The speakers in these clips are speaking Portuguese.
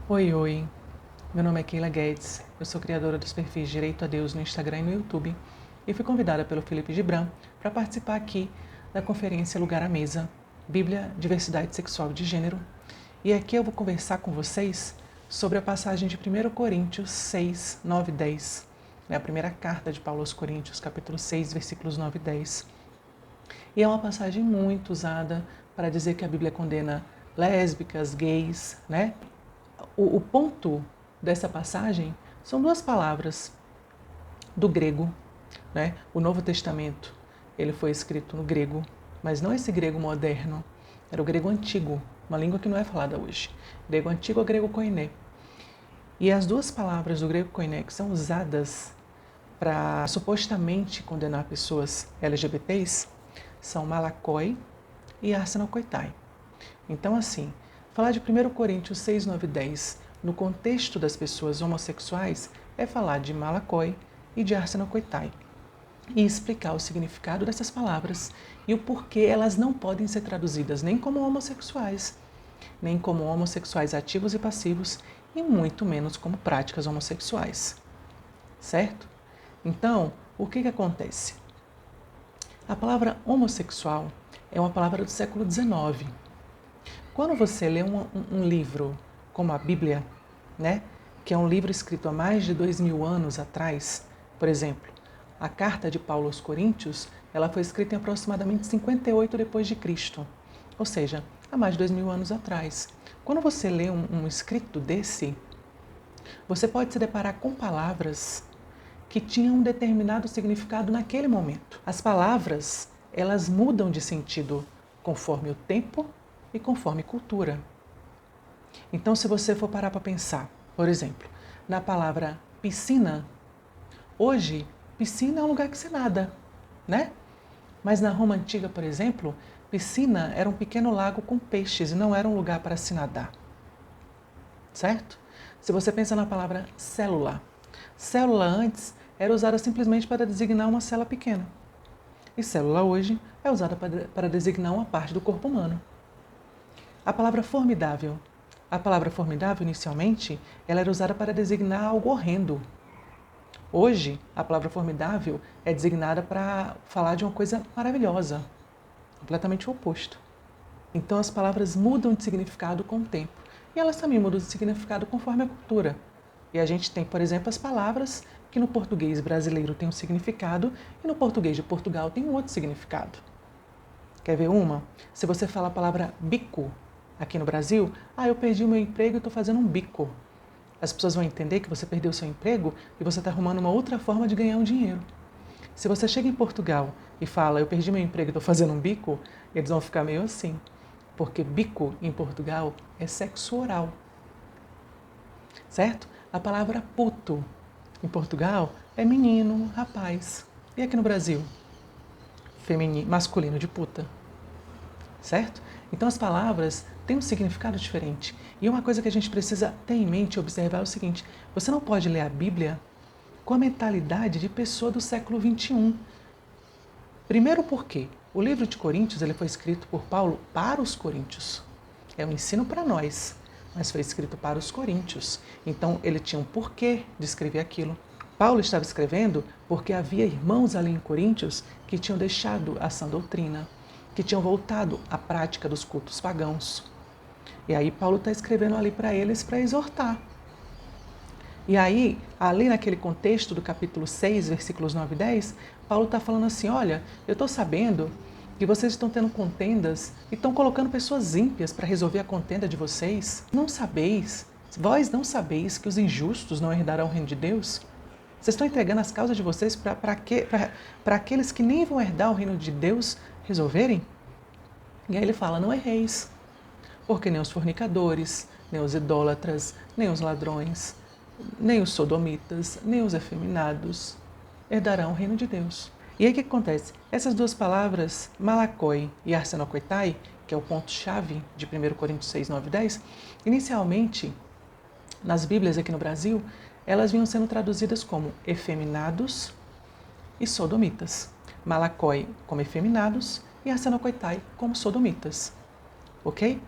Oi, oi. Meu nome é Keila Guedes. Eu sou criadora dos perfis Direito a Deus no Instagram e no YouTube e fui convidada pelo Felipe Gibran para participar aqui da conferência Lugar à Mesa, Bíblia, Diversidade Sexual e de Gênero. E aqui eu vou conversar com vocês sobre a passagem de 1 Coríntios 6, 9 e 10. É a primeira carta de Paulo aos Coríntios, capítulo 6, versículos 9 e 10. E é uma passagem muito usada para dizer que a Bíblia condena lésbicas, gays, né? O ponto dessa passagem são duas palavras do grego, né? O Novo Testamento, ele foi escrito no grego, mas não esse grego moderno, era o grego antigo, uma língua que não é falada hoje. Grego antigo é grego koiné. E as duas palavras do grego koiné que são usadas para supostamente condenar pessoas LGBTs são malakoi e arsenokoitai. Então, assim, falar de 1 Coríntios 6, 9 e 10 no contexto das pessoas homossexuais é falar de malakoi e de arsenokoitai e explicar o significado dessas palavras e o porquê elas não podem ser traduzidas nem como homossexuais, nem como homossexuais ativos e passivos e muito menos como práticas homossexuais. Certo? Então, o que acontece? A palavra homossexual é uma palavra do século XIX. Quando você lê um livro como a Bíblia, né, que é um livro escrito há mais de 2000 anos atrás, por exemplo, a carta de Paulo aos Coríntios, ela foi escrita em aproximadamente 58 depois de Cristo, ou seja, há mais de 2000 anos atrás. Quando você lê um escrito desse, você pode se deparar com palavras que tinham um determinado significado naquele momento. As palavras, elas mudam de sentido conforme o tempo e conforme cultura. Então, se você for parar para pensar, por exemplo, na palavra piscina, hoje, piscina é um lugar que se nada, né? Mas na Roma Antiga, por exemplo, piscina era um pequeno lago com peixes e não era um lugar para se nadar. Certo? Se você pensa na palavra célula, célula antes era usada simplesmente para designar uma célula pequena. E célula hoje é usada para designar uma parte do corpo humano. A palavra formidável. A palavra formidável, inicialmente, ela era usada para designar algo horrendo. Hoje, a palavra formidável é designada para falar de uma coisa maravilhosa, completamente o oposto. Então, as palavras mudam de significado com o tempo. E elas também mudam de significado conforme a cultura. E a gente tem, por exemplo, as palavras que no português brasileiro tem um significado e no português de Portugal tem um outro significado. Quer ver uma? Se você fala a palavra bico aqui no Brasil, eu perdi o meu emprego e estou fazendo um bico. As pessoas vão entender que você perdeu o seu emprego e você está arrumando uma outra forma de ganhar um dinheiro. Se você chega em Portugal e fala, eu perdi meu emprego e estou fazendo um bico, eles vão ficar meio assim. Porque bico em Portugal é sexo oral. Certo? A palavra puto em Portugal é menino, rapaz. E aqui no Brasil? Feminino, masculino de puta. Certo? Então as palavras têm um significado diferente. E uma coisa que a gente precisa ter em mente e observar é o seguinte: você não pode ler a Bíblia com a mentalidade de pessoa do século XXI. Primeiro porque o livro de Coríntios ele foi escrito por Paulo para os coríntios. É um ensino para nós, mas foi escrito para os coríntios. Então ele tinha um porquê de escrever aquilo. Paulo estava escrevendo porque havia irmãos ali em Coríntios que tinham deixado a sã doutrina, que tinham voltado à prática dos cultos pagãos. E aí Paulo está escrevendo ali para eles para exortar. E aí, ali naquele contexto do capítulo 6, versículos 9 e 10, Paulo está falando assim, olha, eu estou sabendo que vocês estão tendo contendas e estão colocando pessoas ímpias para resolver a contenda de vocês. Vós não sabeis que os injustos não herdarão o reino de Deus? Vocês estão entregando as causas de vocês para aqueles que nem vão herdar o reino de Deus resolverem? E aí ele fala, não erreis, porque nem os fornicadores, nem os idólatras, nem os ladrões, nem os sodomitas, nem os efeminados herdarão o reino de Deus. E aí o que acontece? Essas duas palavras, malakoi e arsenokoitai, que é o ponto-chave de 1 Coríntios 6, 9 e 10, inicialmente, nas Bíblias aqui no Brasil, elas vinham sendo traduzidas como efeminados e sodomitas. Malakoi como efeminados e arsenokoitai como sodomitas. Ok?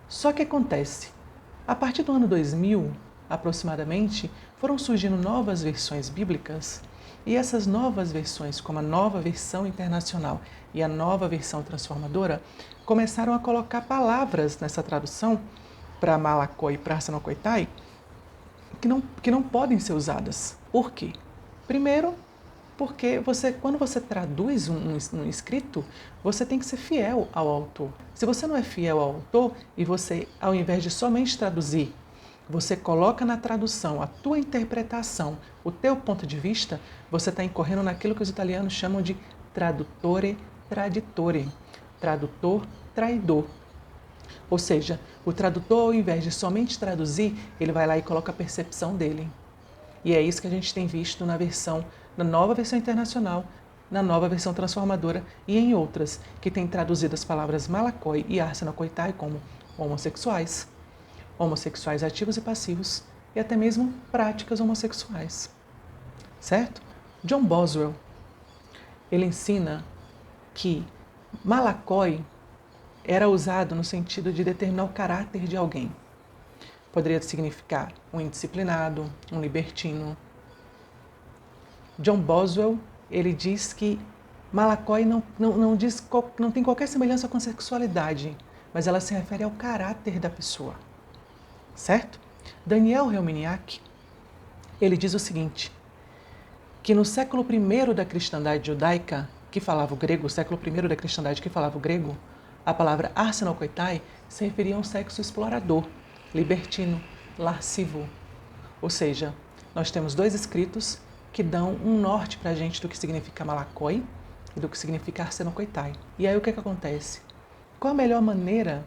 Só que acontece, A partir do ano 2000, aproximadamente, foram surgindo novas versões bíblicas e essas novas versões, como a nova versão internacional e a nova versão transformadora, começaram a colocar palavras nessa tradução para Malakoi e para Arsenokoitai que não podem ser usadas. Por quê? Primeiro, porque quando você traduz um escrito, você tem que ser fiel ao autor. Se você não é fiel ao autor e você, ao invés de somente traduzir, você coloca na tradução a tua interpretação, o teu ponto de vista, você está incorrendo naquilo que os italianos chamam de traduttore traditore, tradutor traidor. Ou seja, o tradutor, ao invés de somente traduzir, ele vai lá e coloca a percepção dele. E é isso que a gente tem visto na nova versão internacional, na nova versão transformadora e em outras, que têm traduzido as palavras Malakoi e Arsenokoitai como homossexuais, homossexuais ativos e passivos, e até mesmo práticas homossexuais. Certo? John Boswell, ele ensina que Malakoi era usado no sentido de determinar o caráter de alguém. Poderia significar um indisciplinado, um libertino. John Boswell, ele diz que Malakoi não tem qualquer semelhança com a sexualidade, mas ela se refere ao caráter da pessoa. Certo? Daniel Helminiak, ele diz o seguinte, que no século I da cristandade judaica, que falava o grego, o século I da cristandade que falava o grego, a palavra Arsenokoitai se referia a um sexo explorador, libertino, lascivo. Ou seja, nós temos dois escritos que dão um norte para a gente do que significa Malakoi e do que significa Arsenokoitai. E aí o que acontece? Qual a melhor maneira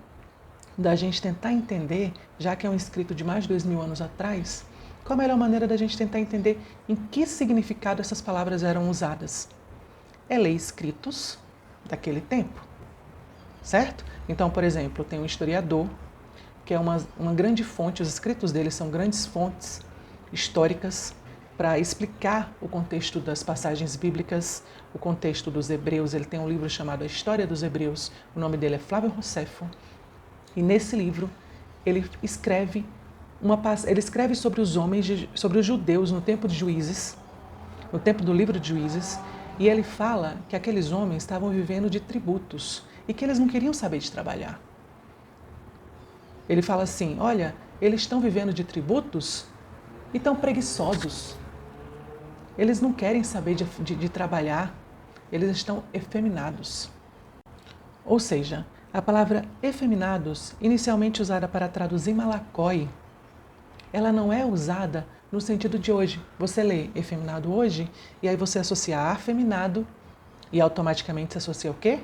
da gente tentar entender, já que é um escrito de mais de 2000 anos atrás, qual a melhor maneira da gente tentar entender em que significado essas palavras eram usadas? É ler escritos daquele tempo. Certo? Então, por exemplo, tem um historiador, que é uma grande fonte, os escritos dele são grandes fontes históricas para explicar o contexto das passagens bíblicas, o contexto dos hebreus. Ele tem um livro chamado A História dos Hebreus, o nome dele é Flávio Rossefo, e nesse livro ele escreve sobre os homens, sobre os judeus no tempo de Juízes, no tempo do livro de Juízes, e ele fala que aqueles homens estavam vivendo de tributos e que eles não queriam saber de trabalhar. Ele fala assim, olha, eles estão vivendo de tributos e estão preguiçosos. Eles não querem saber de trabalhar, eles estão efeminados. Ou seja, a palavra efeminados, inicialmente usada para traduzir Malakoi, ela não é usada no sentido de hoje. Você lê efeminado hoje e aí você associa a afeminado e automaticamente se associa o quê?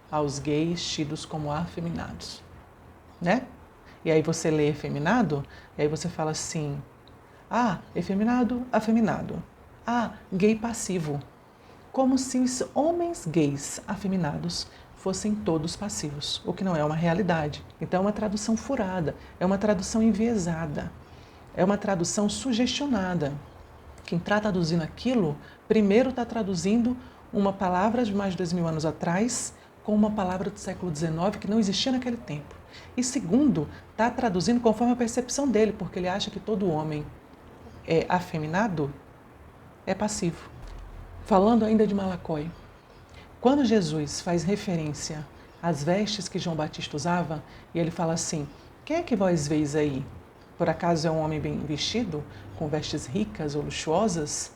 Aos gays tidos como afeminados, né? E aí você lê efeminado e aí você fala assim, efeminado, afeminado. Gay passivo. Como se os homens gays afeminados fossem todos passivos, o que não é uma realidade. Então é uma tradução furada, é uma tradução enviesada, é uma tradução sugestionada. Quem está traduzindo aquilo, primeiro está traduzindo uma palavra de mais de 2000 anos atrás com uma palavra do século XIX que não existia naquele tempo. E segundo, está traduzindo conforme a percepção dele, porque ele acha que todo homem é afeminado, é passivo. Falando ainda de Malakoi, quando Jesus faz referência às vestes que João Batista usava, e ele fala assim, quem é que vós veis aí? Por acaso é um homem bem vestido, com vestes ricas ou luxuosas?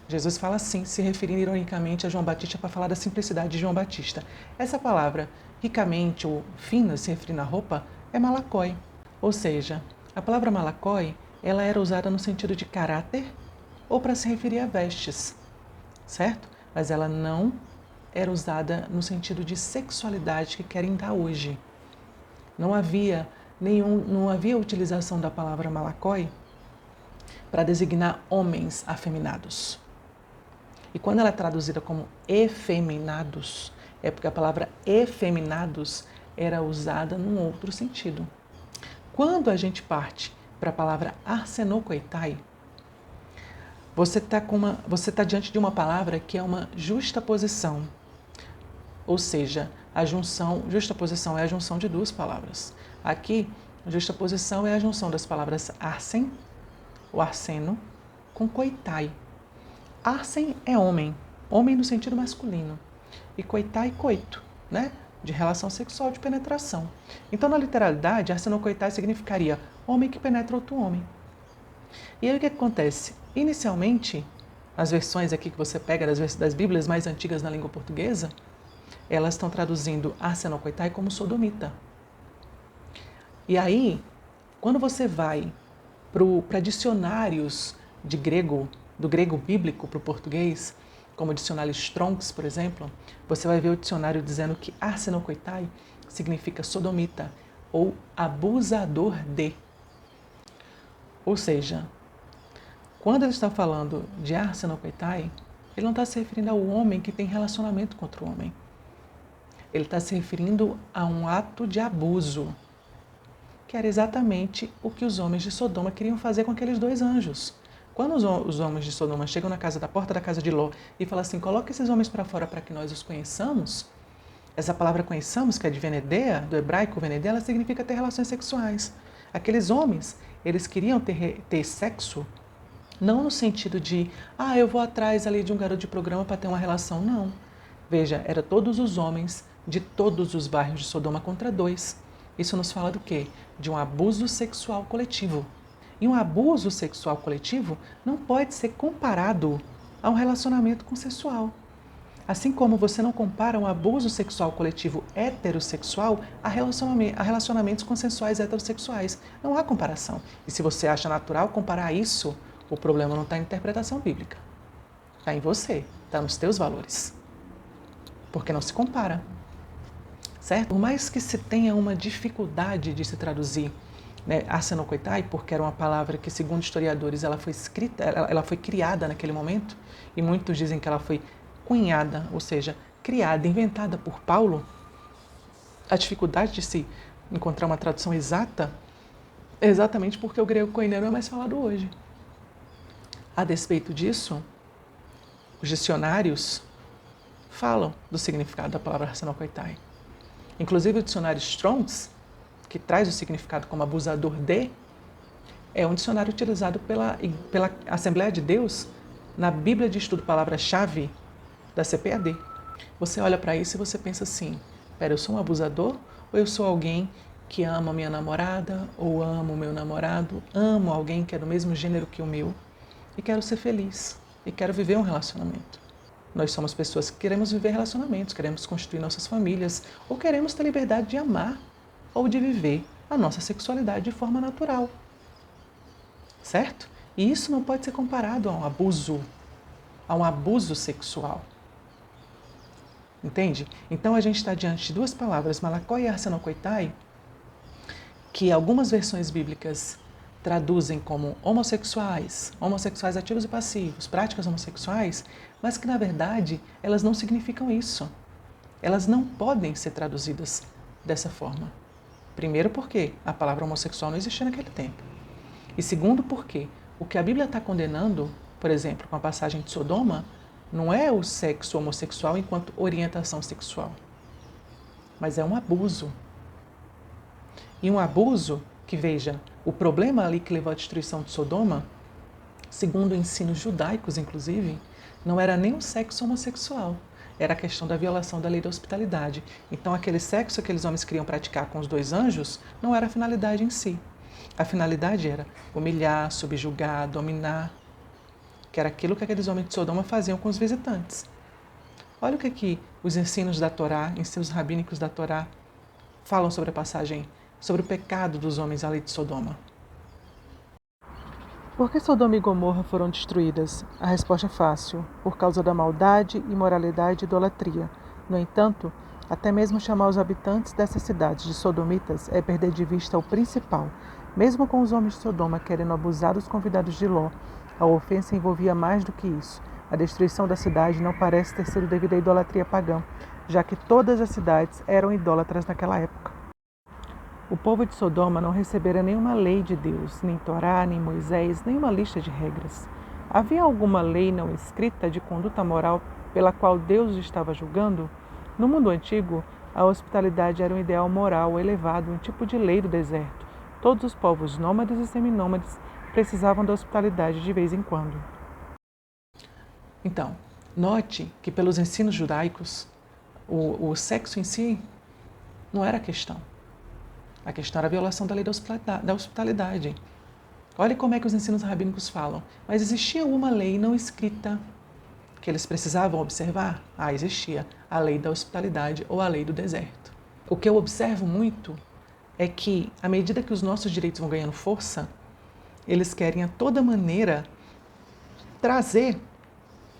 Jesus fala assim, se referindo ironicamente a João Batista para falar da simplicidade de João Batista. Essa palavra, ricamente ou fina, se referindo à roupa, é Malakoi. Ou seja, a palavra Malakoi, ela era usada no sentido de caráter ou para se referir a vestes, certo? Mas ela não era usada no sentido de sexualidade que querem dar hoje. Não havia utilização da palavra Malakoi para designar homens afeminados. E quando ela é traduzida como efeminados, é porque a palavra efeminados era usada num outro sentido. Quando a gente parte para a palavra Arsenokoitai, você está diante de uma palavra que é uma justaposição. Ou seja, justaposição é a junção de duas palavras. Aqui Justaposição é a junção das palavras arsen, o arseno, com coitai. Arsen é homem, homem no sentido masculino, e coitai, coito, né? De relação sexual, de penetração. Então, na literalidade, arsenocoitai significaria homem que penetra outro homem. E aí o que acontece? Inicialmente, as versões aqui que você pega das Bíblias mais antigas na língua portuguesa, elas estão traduzindo arsenocoitai como sodomita. E aí, quando você vai para dicionários de grego, do grego bíblico para o português, como o dicionário Strong's, por exemplo, você vai ver o dicionário dizendo que arsenocoitai significa sodomita ou abusador de. Ou seja, quando ele está falando de arsenocoitai, ele não está se referindo ao homem que tem relacionamento com outro homem. Ele está se referindo a um ato de abuso, que era exatamente o que os homens de Sodoma queriam fazer com aqueles dois anjos. Quando os homens de Sodoma chegam na porta da casa de Ló e falam assim, coloque esses homens para fora para que nós os conheçamos, essa palavra conheçamos, que é de venedea, do hebraico venedea, ela significa ter relações sexuais. Aqueles homens, eles queriam ter sexo, não no sentido de, eu vou atrás ali de um garoto de programa para ter uma relação, não. Veja, era todos os homens de todos os bairros de Sodoma contra dois. Isso nos fala do quê? De um abuso sexual coletivo. E um abuso sexual coletivo não pode ser comparado a um relacionamento consensual. Assim como você não compara um abuso sexual coletivo heterossexual a relacionamentos consensuais heterossexuais. Não há comparação. E se você acha natural comparar isso, o problema não está em interpretação bíblica. Está em você, está nos teus valores. Porque não se compara. Certo? Por mais que se tenha uma dificuldade de se traduzir, né, arsenocoitai, porque era uma palavra que, segundo historiadores, ela foi criada naquele momento, e muitos dizem que ela foi cunhada, ou seja, criada, inventada por Paulo, a dificuldade de se encontrar uma tradução exata é exatamente porque o grego koinero é mais falado hoje. A despeito disso, os dicionários falam do significado da palavra arsenocoitai. Inclusive o dicionário Strong's, que traz o significado como abusador de, é um dicionário utilizado pela Assembleia de Deus na Bíblia de Estudo Palavra-Chave da CPAD. Você olha para isso e você pensa assim, eu sou um abusador ou eu sou alguém que ama minha namorada ou amo o meu namorado, amo alguém que é do mesmo gênero que o meu e quero ser feliz e quero viver um relacionamento. Nós somos pessoas que queremos viver relacionamentos, queremos construir nossas famílias ou queremos ter liberdade de amar ou de viver a nossa sexualidade de forma natural. Certo? E isso não pode ser comparado a um abuso sexual. Entende? Então a gente está diante de duas palavras, malakoi e arsenocoitai, que algumas versões bíblicas traduzem como homossexuais ativos e passivos, práticas homossexuais, mas que na verdade elas não significam isso. Elas não podem ser traduzidas dessa forma. Primeiro porque a palavra homossexual não existia naquele tempo. E segundo porque o que a Bíblia está condenando, por exemplo, com a passagem de Sodoma, não é o sexo homossexual enquanto orientação sexual, mas é um abuso. E um abuso que, veja, o problema ali que levou à destruição de Sodoma, segundo ensinos judaicos inclusive, não era nem o sexo homossexual, era a questão da violação da lei da hospitalidade. Então aquele sexo que aqueles homens queriam praticar com os dois anjos não era a finalidade em si. A finalidade era humilhar, subjugar, dominar, que era aquilo que aqueles homens de Sodoma faziam com os visitantes. Olha o que os ensinos da Torá, ensinos rabínicos da Torá, falam sobre a passagem, sobre o pecado dos homens ali de Sodoma. Por que Sodoma e Gomorra foram destruídas? A resposta é fácil, por causa da maldade, imoralidade e idolatria. No entanto, até mesmo chamar os habitantes dessas cidades de sodomitas é perder de vista o principal. Mesmo com os homens de Sodoma querendo abusar dos convidados de Ló, a ofensa envolvia mais do que isso. A destruição da cidade não parece ter sido devido à idolatria pagã, já que todas as cidades eram idólatras naquela época. O povo de Sodoma não recebera nenhuma lei de Deus, nem Torá, nem Moisés, nenhuma lista de regras. Havia alguma lei não escrita de conduta moral pela qual Deus estava julgando? No mundo antigo, a hospitalidade era um ideal moral elevado, um tipo de lei do deserto. Todos os povos nômades e seminômades precisavam da hospitalidade de vez em quando. Então, note que pelos ensinos judaicos, o sexo em si não era a questão. A questão era a violação da lei da hospitalidade. Olhe como é que os ensinos rabínicos falam. Mas existia uma lei não escrita que eles precisavam observar? Existia a lei da hospitalidade ou a lei do deserto. O que eu observo muito é que, à medida que os nossos direitos vão ganhando força, eles querem a toda maneira trazer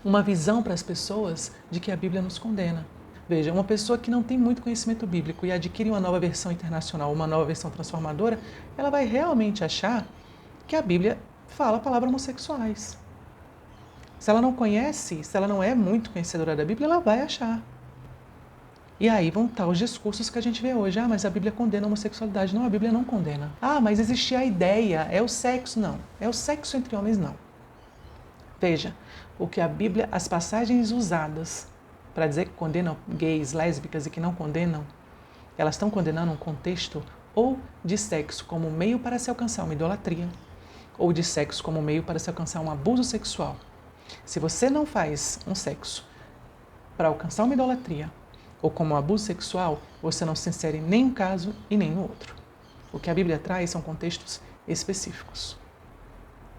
uma visão para as pessoas de que a Bíblia nos condena. Veja, uma pessoa que não tem muito conhecimento bíblico e adquire uma nova versão internacional, uma nova versão transformadora, ela vai realmente achar que a Bíblia fala a palavra homossexuais. Se ela não conhece, se ela não é muito conhecedora da Bíblia, ela vai achar. E aí vão estar os discursos que a gente vê hoje. Mas a Bíblia condena a homossexualidade. Não, a Bíblia não condena. Mas existia a ideia, é o sexo, não. É o sexo entre homens, não. Veja, o que a Bíblia, as passagens usadas para dizer que condenam gays, lésbicas e que não condenam, elas estão condenando um contexto ou de sexo como meio para se alcançar uma idolatria, ou de sexo como meio para se alcançar um abuso sexual. Se você não faz um sexo para alcançar uma idolatria ou como um abuso sexual, você não se insere em nenhum caso e nem no outro. O que a Bíblia traz são contextos específicos.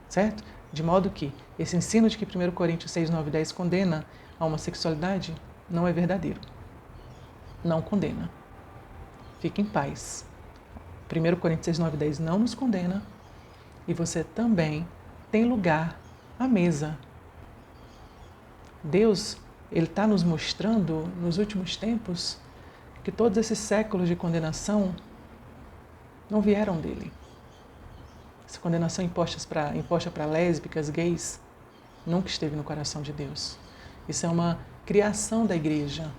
Certo? De modo que esse ensino de que 1 Coríntios 6, 9 e 10 condena a homossexualidade não é verdadeiro. Não condena. Fique em paz. 1 Coríntios 6, 9 e 10 não nos condena e você também tem lugar à mesa. Deus, Ele está nos mostrando nos últimos tempos que todos esses séculos de condenação não vieram dele. Essa condenação imposta para lésbicas, gays, nunca esteve no coração de Deus. Isso é uma criação da igreja,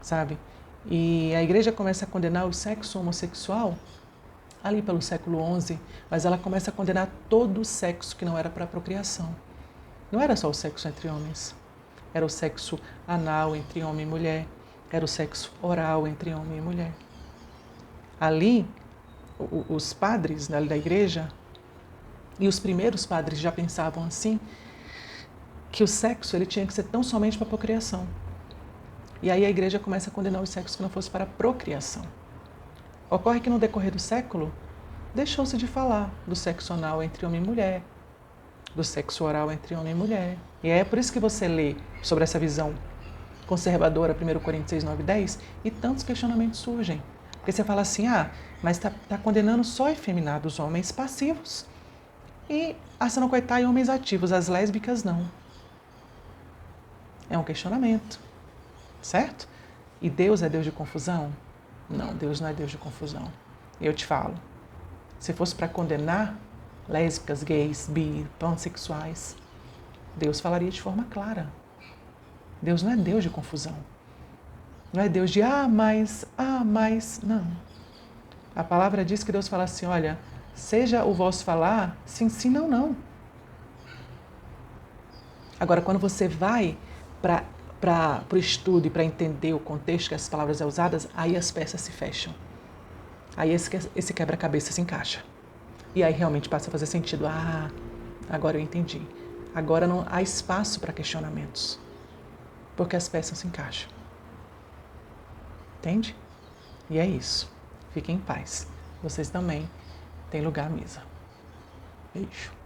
sabe? E a igreja começa a condenar o sexo homossexual ali pelo século XI, mas ela começa a condenar todo o sexo que não era para procriação. Não era só o sexo entre homens, era o sexo anal entre homem e mulher, era o sexo oral entre homem e mulher. Ali, os padres da igreja, e os primeiros padres já pensavam assim, que o sexo ele tinha que ser tão somente para a procriação. E aí a igreja começa a condenar o sexo que não fosse para a procriação. Ocorre que no decorrer do século, deixou-se de falar do sexo anal entre homem e mulher, do sexo oral entre homem e mulher. E é por isso que você lê sobre essa visão conservadora, 1 Coríntios 6, 9 e 10, e tantos questionamentos surgem. Porque você fala assim, mas está condenando só efeminados, homens passivos. E você não coitar em homens ativos, as lésbicas não. É um questionamento, certo? E Deus é Deus de confusão? Não, Deus não é Deus de confusão. Eu te falo, se fosse para condenar lésbicas, gays, bi, pansexuais, Deus falaria de forma clara. Deus não é Deus de confusão. Não é Deus de mas, não. A palavra diz que Deus fala assim, olha, seja o vosso falar sim, sim, não, não. Agora, quando você vai para o estudo e para entender o contexto que essas palavras são usadas, aí as peças se fecham. Aí esse quebra-cabeça se encaixa. E aí realmente passa a fazer sentido. Agora eu entendi. Agora não há espaço para questionamentos. Porque as peças se encaixam. Entende? E é isso. Fiquem em paz. Vocês também têm lugar à mesa. Beijo.